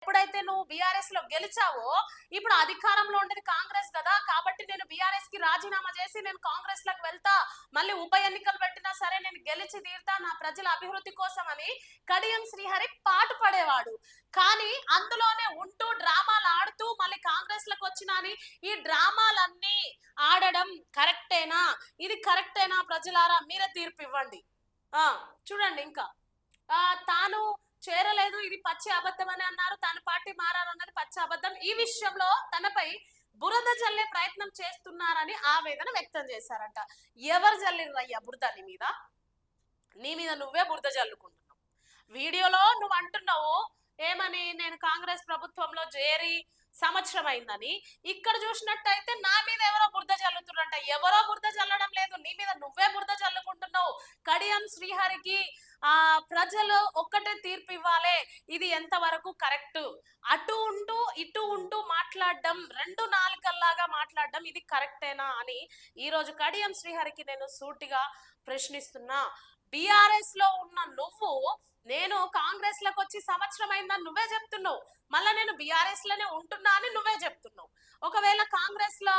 ఎప్పుడైతే నువ్వు బీఆర్ఎస్ లో గెలిచావో ఇప్పుడు అధికారంలో ఉండేది కాంగ్రెస్ కదా, కాబట్టి నేను బీఆర్ఎస్ కి రాజీనామా చేసి నేను కాంగ్రెస్ లకు వెళ్తా, మళ్ళీ ఉప ఎన్నికలు పెట్టినా సరే నేను గెలిచి తీరుతా నా ప్రజల అభివృద్ధి కోసం అని కడియం శ్రీహరి పాటు పడేవాడు. కానీ అందులోనే ఉంటూ డ్రామాలు ఆడుతూ మళ్ళీ కాంగ్రెస్ లకు వచ్చినాని ఈ డ్రామాలన్నీ ఆడడం కరెక్టేనా? ఇది కరెక్టేనా? ప్రజలారా మీరే తీర్పు ఇవ్వండి. చూడండి ఇంకా తాను చేరలేదు, ఇది పచ్చి అబద్ధం అని అన్నారు, తాను పార్టీ మారాలన్నది పచ్చి అబద్ధం, ఈ విషయంలో తనపై బురద జల్లే ప్రయత్నం చేస్తున్నారని ఆవేదన వ్యక్తం చేశారంట. ఎవరు జల్లిరయ్యా బురద నీ మీద? నీ మీద నువ్వే బురద జల్లుకుంటున్నావు. వీడియోలో నువ్వు అంటున్నావు ఏమని, నేను కాంగ్రెస్ ప్రభుత్వంలో చేరి సంవత్సరం అయిందని. ఇక్కడ చూసినట్టయితే నా మీద ఎవరో బురద జల్లుతున్నంట. ఎవరో బురద జల్లడం లేదు, నీ మీద నువ్వే బురద జల్లుకుంటున్నావు. కడియం శ్రీహరికి ప్రజలు ఒక్కటే తీర్పు ఇవ్వాలి, ఇది ఎంతవరకు కరెక్ట్? అటు ఉంటూ ఇటు ఉంటూ మాట్లాడడం, రెండు నాలుకల్లాగా మాట్లాడడం ఇది కరెక్టేనా అని ఈ రోజు కడియం శ్రీహరికి నేను సూటిగా ప్రశ్నిస్తున్నా. బీఆర్ఎస్ లో ఉన్న నువ్వు నేను కాంగ్రెస్ లకు వచ్చి సంవత్సరం అయిందని నువ్వే చెప్తున్నావు, మళ్ళీ నేను బీఆర్ఎస్ లోనే ఉంటున్నా అని నువ్వే చెప్తున్నావు. ఒకవేళ కాంగ్రెస్ లో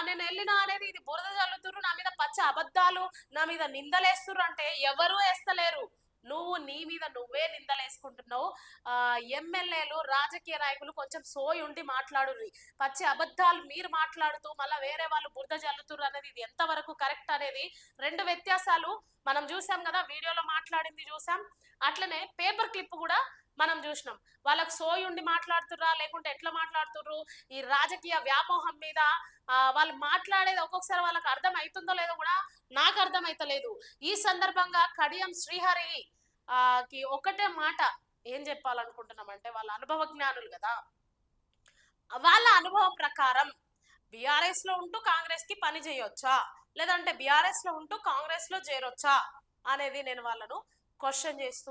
నేను వెళ్ళినా అనేది ఇది బురద చల్లుతురు, నా మీద పచ్చ అబద్ధాలు, నా మీద నిందలేస్తురు అంటే ఎవరు వేస్తలేరు, నువ్వు నీ మీద నువ్వే నిందలేసుకుంటున్నావు. ఎమ్మెల్యేలు రాజకీయ నాయకులు కొంచెం సోయి ఉండి మాట్లాడుర్రి. పచ్చి అబద్ధాలు మీరు మాట్లాడుతూ మళ్ళీ వేరే వాళ్ళు బురద జల్లుతురు అనేది ఇది ఎంతవరకు కరెక్ట్ అనేది రెండు వ్యత్యాసాలు మనం చూసాం కదా, వీడియోలో మాట్లాడింది చూసాం, అట్లనే పేపర్ క్లిప్ కూడా మనం చూసినాం. వాళ్ళకి సోయి ఉండి మాట్లాడుతుర్రా లేకుంటే ఎట్లా మాట్లాడుతుర్రు, ఈ రాజకీయ వ్యామోహం మీద వాళ్ళు మాట్లాడేది ఒక్కొక్కసారి వాళ్ళకి అర్థం అవుతుందో లేదో కూడా నాకు అర్థమైతలేదు. ఈ సందర్భంగా కడియం శ్రీహరి కి ఒకటే మాట ఏం చెప్పాలనుకుంటున్నామంటే, వాళ్ళ అనుభవ జ్ఞానులు కదా, వాళ్ళ అనుభవం ప్రకారం బీఆర్ఎస్ లో ఉంటూ కాంగ్రెస్ కి పని చేయొచ్చా, లేదంటే బీఆర్ఎస్ లో ఉంటూ కాంగ్రెస్ లో చేరొచ్చా అనేది నేను వాళ్ళను క్వశ్చన్ చేస్తూ